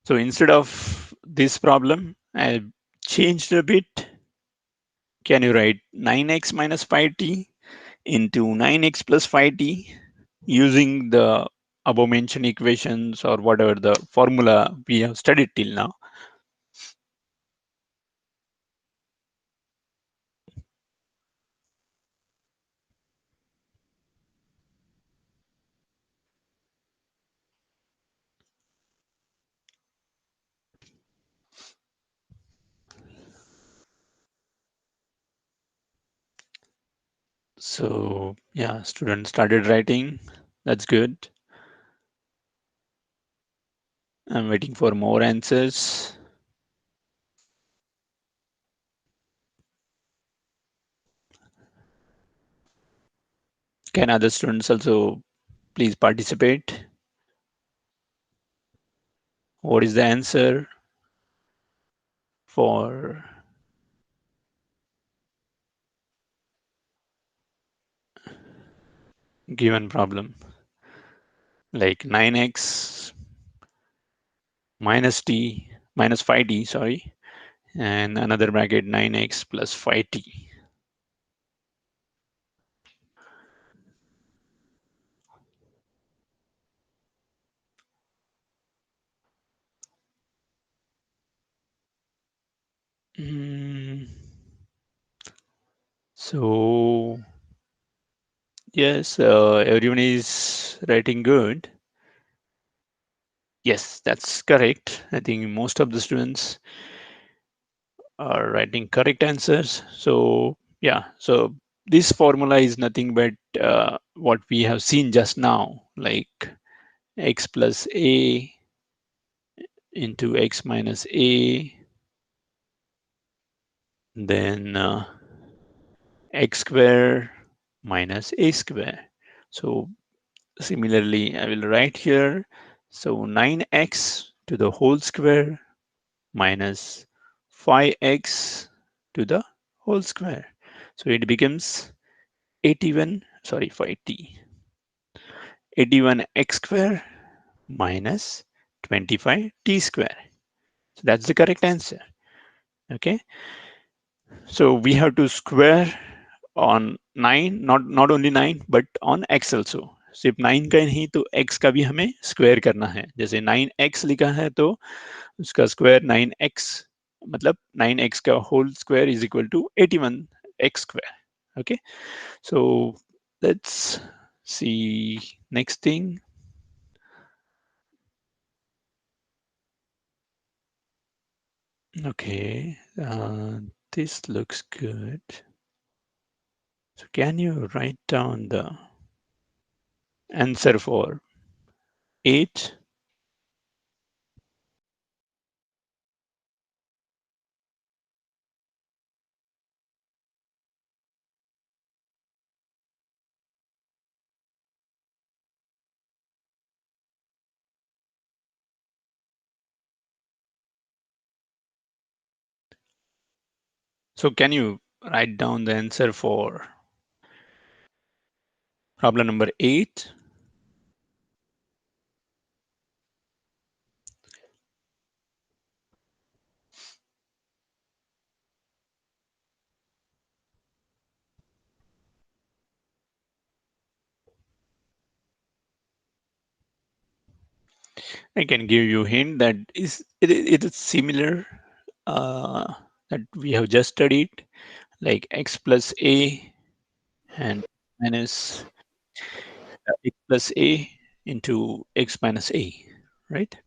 So instead of this problem I changed a bit. Can you write 9x minus 5t into 9x plus 5t using the above mentioned equations or whatever the formula we have studied till now? So yeah, students started writing. That's good. I'm waiting for more answers. Can other students also please participate? What is the answer for given problem? Like 9x minus t minus 5t, sorry, and another bracket 9x plus 5t. So yes, everyone is writing good. Yes, that's correct. I think most of the students are writing correct answers. So yeah, so this formula is nothing but what we have seen just now, like x plus a into x minus a, then x square minus a square. So similarly, I will write here, so 9x to the whole square minus 5x to the whole square. So it becomes 81, sorry, 5t, 81x square minus 25t square. So that's the correct answer. Okay, so we have to square on 9, not only 9 but on x also. सिर्फ 9 का नहीं तो x का भी हमें square करना है. जैसे 9x लिखा है तो उसका स्क्वायर 9x, मतलब 9x का whole square is equal to 81x square. Okay, so let's see next thing. Okay, this looks good. So can you write down the answer for 8? So can you write down the answer for problem number 8? I can give you a hint that it is similar uh, that we have just studied, like x plus a and minus x plus a into x minus a, right?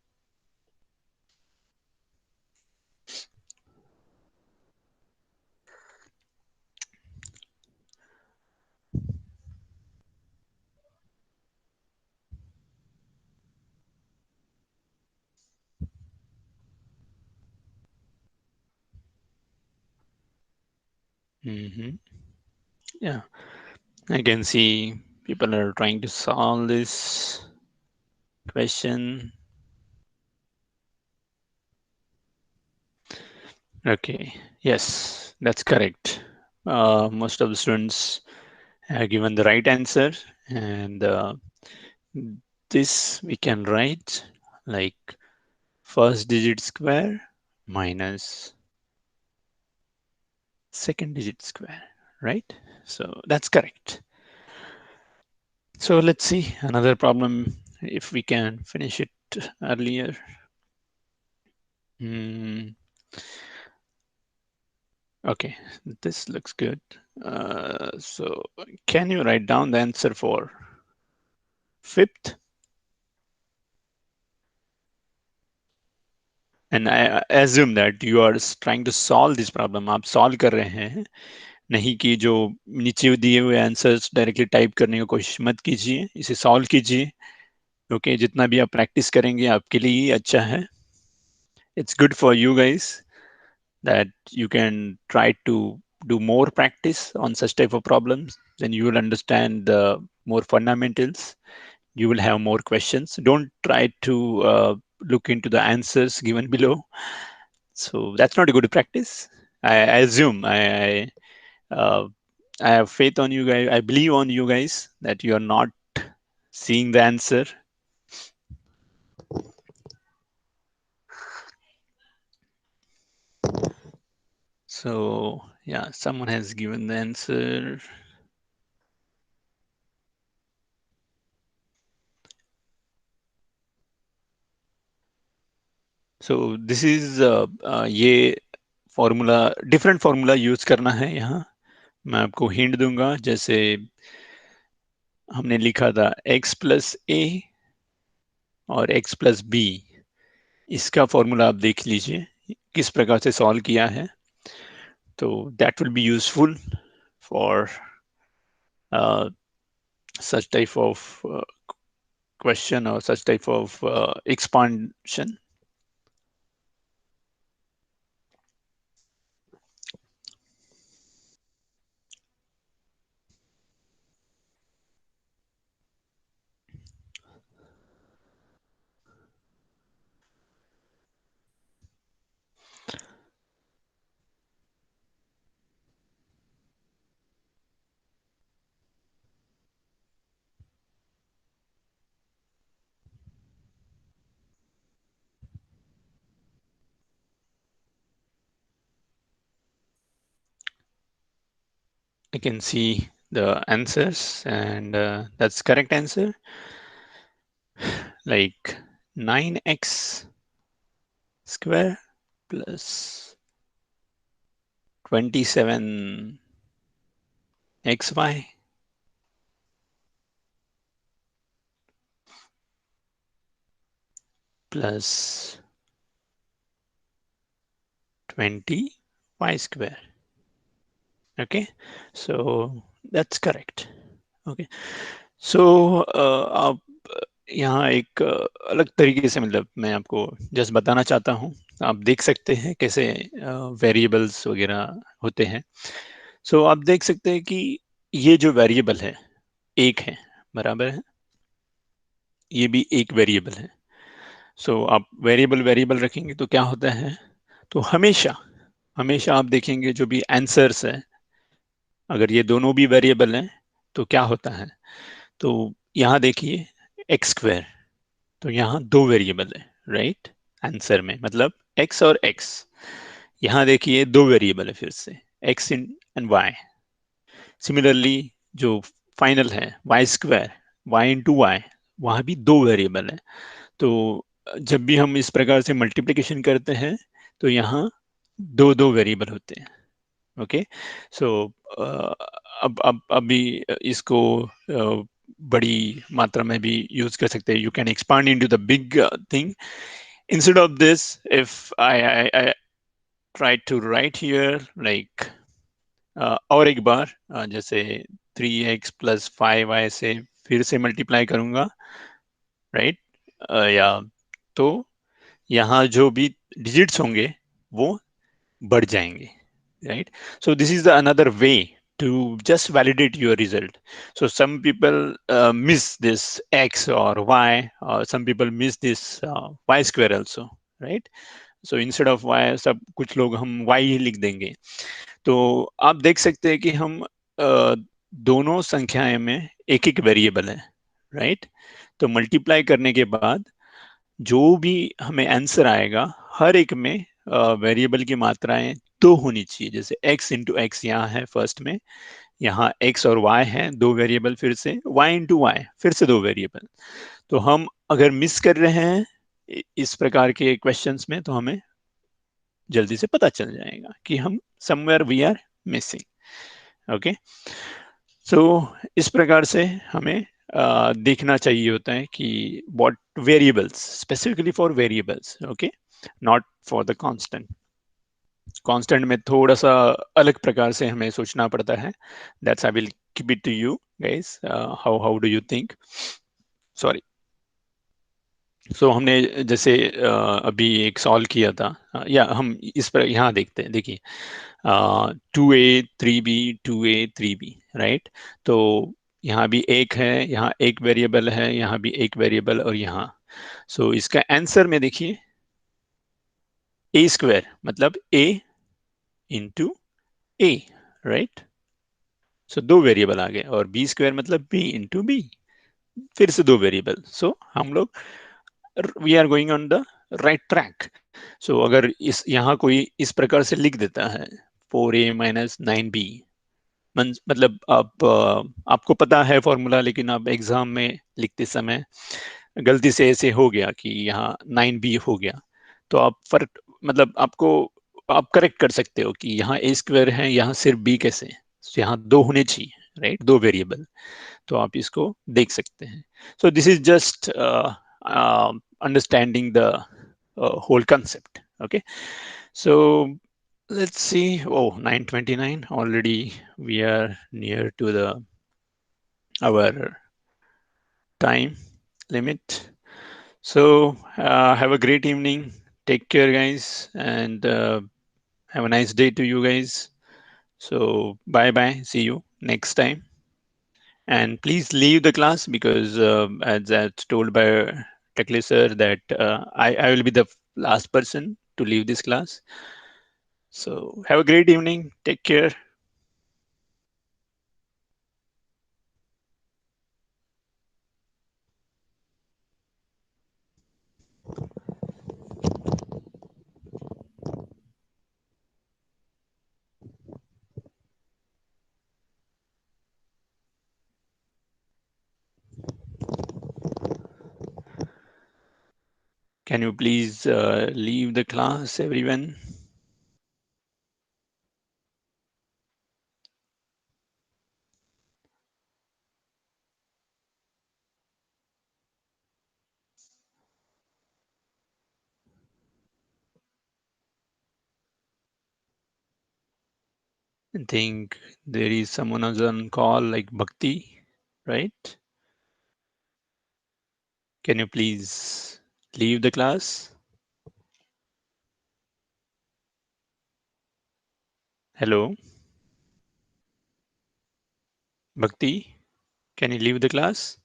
Hmm. Yeah, I can see people are trying to solve this question. Okay, yes, that's correct. Most of the students have given the right answer, and this we can write like first digit square minus second digit square, right? So that's correct. So let's see another problem if we can finish it earlier. Hmm, okay, this looks good. So can you write down the answer for fifth? And I assume that you are trying to solve this problem. आप solve कर रहे हैं, नहीं कि जो नीचे दिए हुए आंसर्स डायरेक्टली टाइप करने की कोशिश मत कीजिए, इसे सॉल्व कीजिए, क्योंकि जितना भी आप प्रैक्टिस करेंगे आपके लिए ही अच्छा है. It's good for you guys that you can try to do more practice on such type of problems. Then you will understand the more fundamentals. You will have more questions. Don't try to look into the answers given below. So that's not a good practice. I assume uh, I have faith on you guys. I believe on you guys that you are not seeing the answer. So yeah, someone has given the answer. So this is ये formula different formula use करना है यहाँ. मैं आपको hint दूंगा. जैसे हमने लिखा था x प्लस ए और x प्लस बी, इसका फॉर्मूला आप देख लीजिए किस प्रकार से सॉल्व किया है. तो that will be useful for such type of question or such type of expansion. I can see the answers, and that's correct answer. Like 9x square plus 27xy plus 20y square. Okay, so that's correct. Okay, so आप यहाँ एक अलग तरीके से, मतलब मैं आपको just बताना चाहता हूँ. आप देख सकते हैं कैसे वेरिएबल्स वगैरह होते हैं. सो आप देख सकते हैं कि ये जो वेरिएबल है एक है, बराबर है. ये भी एक वेरिएबल है. सो आप वेरिएबल वेरिएबल रखेंगे तो क्या होता है, तो हमेशा हमेशा आप देखेंगे जो भी आंसर्स है, अगर ये दोनों भी वेरिएबल हैं तो क्या होता है, तो यहाँ देखिए एक्स स्क्वायर, तो यहाँ दो वेरिएबल है, राइट, आंसर में, मतलब एक्स और एक्स। यहाँ देखिए दो वेरिएबल है फिर से, एक्स इन एंड वाई। सिमिलरली जो फाइनल है y square, y into y, वहाँ भी दो वेरिएबल है। तो जब भी हम इस प्रकार से मल्टीप्लिकेशन करते हैं तो यहाँ दो दो वेरिएबल होते हैं। ओके, सो अब अभी इसको बड़ी मात्रा में भी यूज कर सकते हैं। You can expand into the big thing. Instead of this, if I try to write here like, और एक बार जैसे 3x + 5y से फिर से मल्टीप्लाई करूंगा, राइट, या तो यहाँ जो भी डिजिट्स होंगे वो बढ़ जाएंगे, right? So this is the another way to just validate your result. So some people miss this x or y, or some people miss this y square also, right? So instead of y, सब कुछ लोग हम y ही लिख देंगे। तो आप देख सकते हैं कि हम दोनों संख्याएं में एक एक वेरिएबल है, राइट। तो मल्टीप्लाई करने के बाद जो भी हमें आंसर आएगा, हर एक में वेरिएबल की मात्राएं दो होनी चाहिए। जैसे x इंटू एक्स यहाँ है फर्स्ट में, यहाँ x और y है दो वेरिएबल, फिर से y इंटू वाई फिर से दो वेरिएबल। तो हम अगर मिस कर रहे हैं इस प्रकार के क्वेश्चंस में, तो हमें जल्दी से पता चल जाएगा कि हम somewhere we are missing. Okay, so इस प्रकार से हमें देखना चाहिए होता है कि what variables, specifically for variables, okay, not for the constant. Constant में थोड़ा सा अलग प्रकार से हमें सोचना पड़ता है। That's I will keep it to you guys, how how do you think. Sorry. So हमने जैसे अभी एक सॉल्व किया था, या हम इस पर यहाँ देखते हैं, देखिए 2a 3b 2a 3b, right. तो यहाँ भी एक है, यहाँ एक वेरिएबल है, यहाँ भी एक वेरिएबल, और यहाँ। सो इसका आंसर में देखिए ए स्क्वायर मतलब a into A, right. So दो वेरिएबल आ गए, और बी स्क्वायर मतलब b इंटू बी, फिर से दो वेरिएबल। सो हम लोग we are going on the right track. So अगर इस यहाँ कोई इस प्रकार से लिख देता है 4a - 9b, मतलब आप आपको पता है फॉर्मूला, लेकिन आप एग्जाम में लिखते समय गलती से ऐसे हो गया कि यहाँ 9b हो गया, तो आप फर्क, मतलब आपको, आप करेक्ट कर सकते हो कि यहाँ ए स्क्वायर है, यहाँ सिर्फ बी कैसे, तो यहाँ दो होने चाहिए, राइट, दो वेरिएबल। तो आप इसको देख सकते हैं। सो this is just understanding the whole concept. Okay, so let's see. Oh, 9:29 already. We are near to the our time limit. So have a great evening. Take care, guys, and have a nice day to you guys. So bye bye. See you next time. And please leave the class because, as told by Tekle sir, that I will be the last person to leave this class. So have a great evening. Take care. Can you please leave the class, everyone? I think there is someone else on call, like Bhakti, right? Can you please leave the class? Hello, Bhakti, can you leave the class?